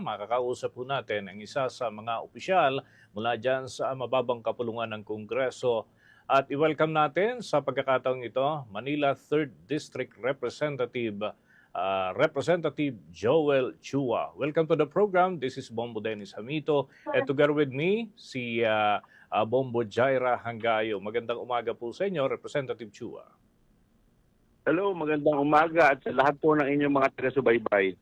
Makakausap po natin ang isa sa mga opisyal mula dyan sa mababang kapulungan ng Kongreso. At i-welcome natin sa pagkakataong ito, Manila 3rd District Representative, Representative Joel Chua. Welcome to the program. This is Bombo Dennis Hamito. And together with me, si Bombo Jaira Hangayo. Magandang umaga po sa inyo, Representative Chua. Hello, magandang umaga at sa lahat po ng inyong mga taga-subaybay.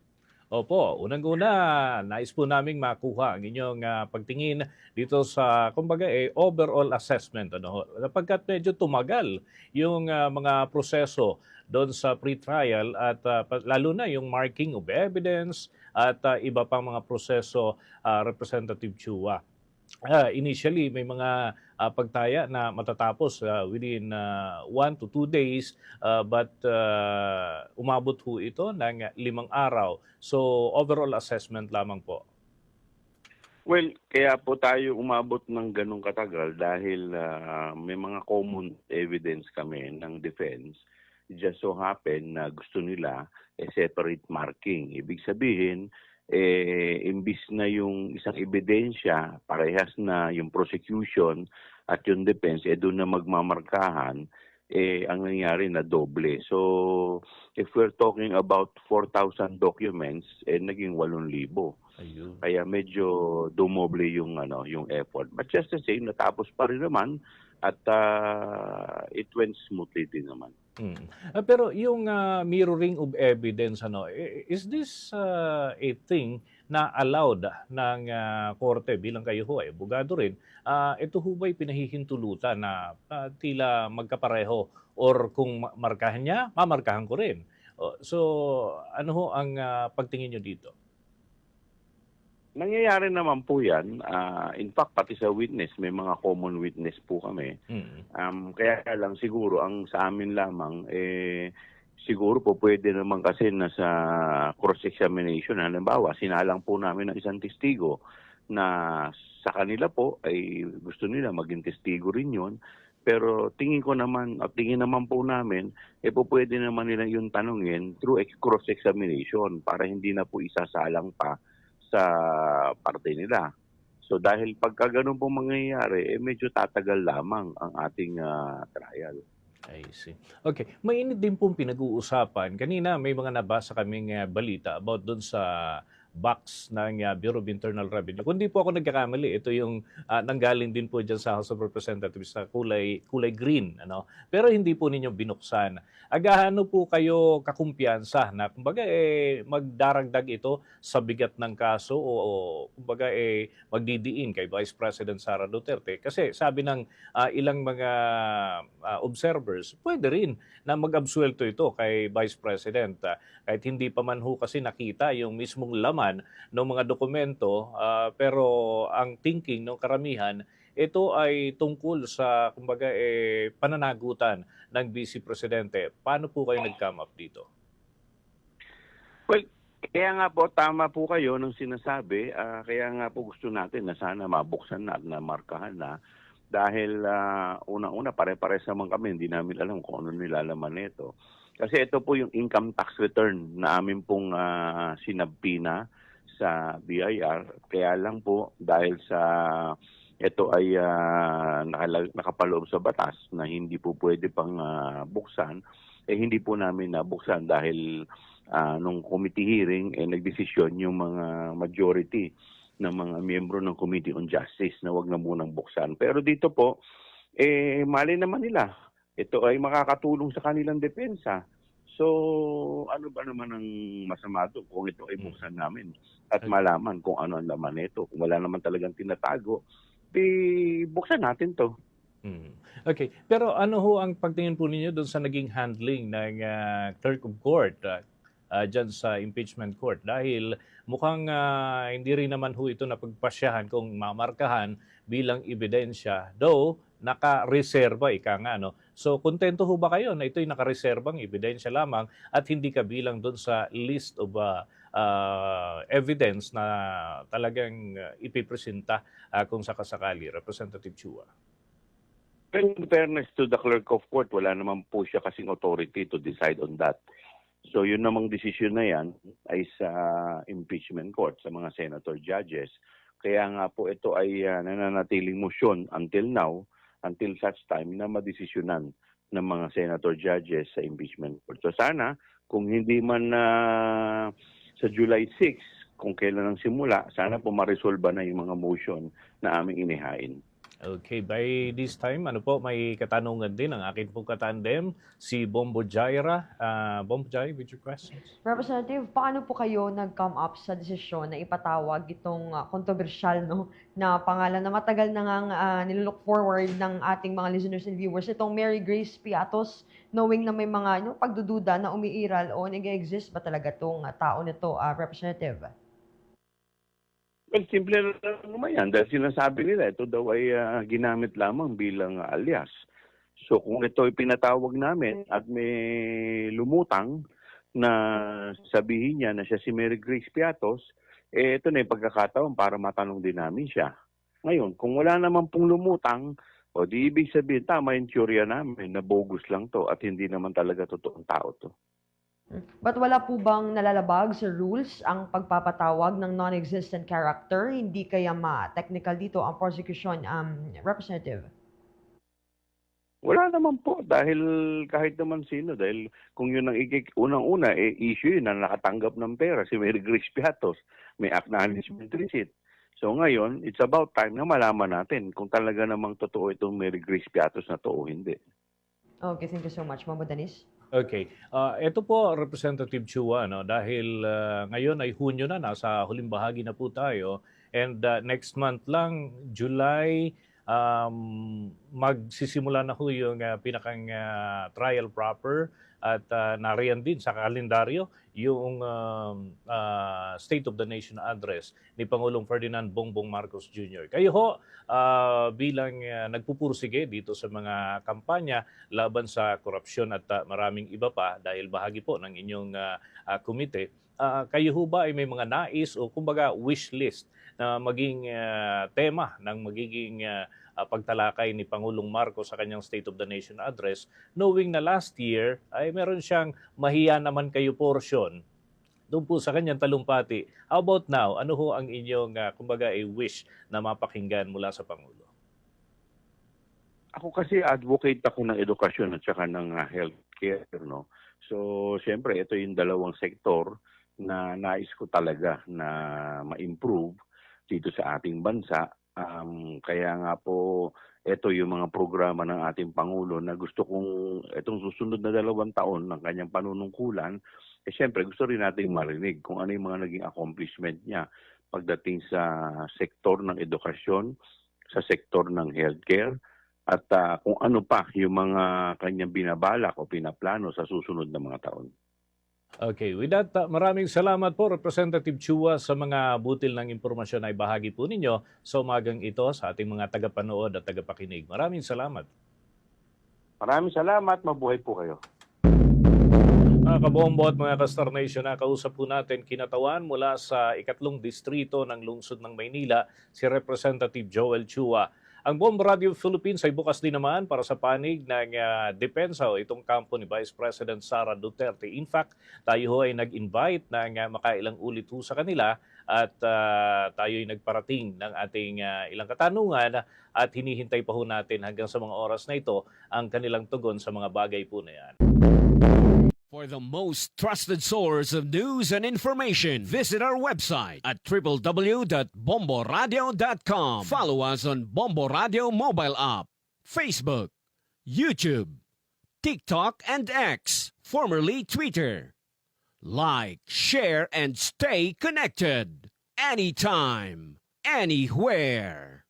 Opo, unang-una, nais po naming makuha ang inyong pagtingin dito sa, kumbaga, overall assessment. Ano, sapagkat medyo tumagal yung mga proseso doon sa pre-trial at lalo na yung marking of evidence at iba pang mga proseso, Representative Chua. Initially, may mga pagtaya na matatapos within 1 to 2 days, but umabot ho ito ng 5 araw. So, overall assessment lamang po. Well, kaya po tayo umabot ng ganong katagal dahil may mga common evidence kami ng defense. It just so happen na gusto nila separate marking. Ibig sabihin, imbis na yung isang ebidensya, parehas na yung prosecution at yung defense, doon na magmamarkahan, ang nangyari na doble. So, if we're talking about 4,000 documents, naging 8,000. Ayun. Kaya medyo dumoble yung effort. But just the same, natapos pa rin naman at it went smoothly din naman. Pero yung mirroring of evidence, is this a thing na allowed ng korte bilang kayo ho ay abogado rin? Ito ho ba'y pinahihintulutan na tila magkapareho or kung markahan niya, mamarkahan ko rin? So ano ho ang pagtingin nyo dito? Nangyayari naman po yan. In fact, pati sa witness, may mga common witness po kami. Kaya lang siguro, ang sa amin lamang, siguro po pwede naman kasi na sa cross-examination. Halimbawa, sinalang po namin ng isang testigo na sa kanila po ay gusto nila maging testigo rin yun. Pero tingin ko naman, at tingin naman po namin, po pwede naman nila yung tanungin through cross-examination para hindi na po isasalang pa sa parte nila. So dahil pagka ganun po mangyayari, medyo tatagal lamang ang ating trial. I see. Okay. Mainit din pong pinag-uusapan. Kanina may mga nabasa kaming balita about doon sa box ng Bureau of Internal Revenue. Kung di po ako nagkakamali, ito yung nanggaling din po dyan sa House of Representatives sa kulay green. Pero hindi po ninyo binuksan. Agaano po kayo kakumpiyansa na kumbaga magdaragdag ito sa bigat ng kaso o kumbaga magdidiin kay Vice President Sara Duterte? Kasi sabi ng ilang mga observers, pwede rin na mag-absuelto ito kay Vice President. Kahit hindi pa man ho kasi nakita yung mismong laman ng mga dokumento, pero ang thinking ng karamihan, ito ay tungkol sa kumbaga pananagutan ng Vice Presidente. Paano po kayo nag-come up dito? Well, kaya nga po tama po kayo nung sinasabi. Kaya nga po gusto natin na sana mabuksan na at namarkahan na. Dahil unang-una, pare-pares naman kami, hindi namin alam kung ano nilalaman nito. Kasi ito po yung income tax return na amin pong sinabpina sa BIR. Kaya lang po, dahil sa ito ay nakapaloob sa batas na hindi po pwede pang buksan, hindi po namin nabuksan dahil nung committee hearing, nagdesisyon yung mga majority ng mga miyembro ng Committee on Justice na wag na munang buksan. Pero dito po, mali naman nila. Ito ay makakatulong sa kanilang depensa. So, ano ba naman ang masama doon kung ito ay buksan namin at malaman kung ano ang laman nito. Kung wala naman talagang tinatago, buksan natin to. Okay. Pero ano ho ang pagtingin po ninyo doon sa naging handling ng clerk of court dyan sa impeachment court? Dahil mukhang hindi rin naman ho ito napagpasyahan kung mamarkahan bilang ebidensya. Though, naka-reserva, ika nga, no? So, kontento ho ba kayo na ito'y naka-reserbang ebidensya lamang at hindi kabilang doon sa list of evidence na talagang ipipresenta kung sakasakali, Representative Chua? In fairness to the clerk of court, wala naman po siya kasing authority to decide on that. So yun namang desisyon na yan ay sa impeachment court, sa mga senator judges. Kaya nga po ito ay nananatiling motion until now, until such time na madesisyonan ng mga senator judges sa impeachment court. So sana, kung hindi man sa July 6, kung kailan ang simula, sana po ma-resolve na yung mga motion na aming inihain. Okay, by this time, may katanungan din ang akin pong katandem, si Bombo Jaira. Bombo Jaira, with your questions? Representative, paano po kayo nag-come up sa desisyon na ipatawag itong kontrobersyal na pangalan na matagal na ngang nilook forward ng ating mga listeners and viewers, itong Mary Grace Piatos, knowing na may mga pagdududa na umiiral o nag-exist ba talaga itong tao nito, Representative? Well, simple lang naman yan dahil sinasabi nila ito daw ay ginamit lamang bilang alias. So kung ito ay pinatawag namin at may lumutang na sabihin niya na siya si Mary Grace Piatos, ito na yung pagkakataon para matanong din namin siya. Ngayon, kung wala naman pong lumutang, o di ibig sabihin tama yung teorya namin na bogus lang to at hindi naman talaga totoong tao to. But wala po bang nalalabag sa rules ang pagpapatawag ng non-existent character? Hindi kaya ma-technical dito ang prosecution, Representative? Wala naman po dahil kahit naman sino dahil kung yun ang unang-una issue yun na nakatanggap ng pera si Mary Grace Piatos, may acknowledgement receipt. So ngayon, it's about time na malaman natin kung talaga namang totoo itong Mary Grace Piatos na to o hindi. Okay, thank you so much, Mamo Danis. Okay. Ito po, Representative Chua, dahil ngayon ay Hunyo na, nasa huling bahagi na po tayo. And next month lang, July, magsisimula na ho yung pinakang trial proper at nariyan din sa kalendaryo yung State of the Nation address ni Pangulong Ferdinand Bongbong Marcos Jr. Kayo ho, bilang nagpupursige dito sa mga kampanya laban sa korupsyon at maraming iba pa dahil bahagi po ng inyong komite, kayo ho ba ay may mga nais o kumbaga wish list na maging tema ng magiging pagtalakay ni Pangulong Marcos sa kanyang State of the Nation address, knowing na last year ay meron siyang mahiya naman kayo portion doon po sa kanyang talumpati. How about now? Ano ho ang inyong kumbaga wish na mapakinggan mula sa Pangulo? Ako kasi advocate ako ng edukasyon at saka ng healthcare, no. So, siyempre ito yung dalawang sektor na nais ko talaga na ma-improve dito sa ating bansa. Kaya nga po, ito yung mga programa ng ating Pangulo na gusto kong itong susunod na 2 taon ng kanyang panunungkulan, siyempre gusto rin natin marinig kung ano yung mga naging accomplishment niya pagdating sa sektor ng edukasyon, sa sektor ng healthcare, at kung ano pa yung mga kanyang binabalak o pinaplano sa susunod na mga taon. Okay, with that, maraming salamat po Representative Chua sa mga butil ng impormasyon ay bahagi po ninyo sa umagang ito sa ating mga tagapanood at tagapakinig. Maraming salamat. Maraming salamat. Mabuhay po kayo. Mga kabombo at mga ka-Star Nation, nakausap po natin kinatawan mula sa 2nd distrito ng lungsod ng Maynila, si Representative Joel Chua. Ang Bombo Radio Philippines ay bukas din naman para sa panig ng depensa o itong kampo ni Vice President Sara Duterte. In fact, tayo ho ay nag-invite ng makailang ulit ho sa kanila at tayo ay nagparating ng ating ilang katanungan at hinihintay pa ho natin hanggang sa mga oras na ito ang kanilang tugon sa mga bagay po na yan. For the most trusted source of news and information, visit our website at www.bomboradio.com. Follow us on Bombo Radio mobile app, Facebook, YouTube, TikTok, and X, formerly Twitter. Like, share, and stay connected. Anytime, anywhere.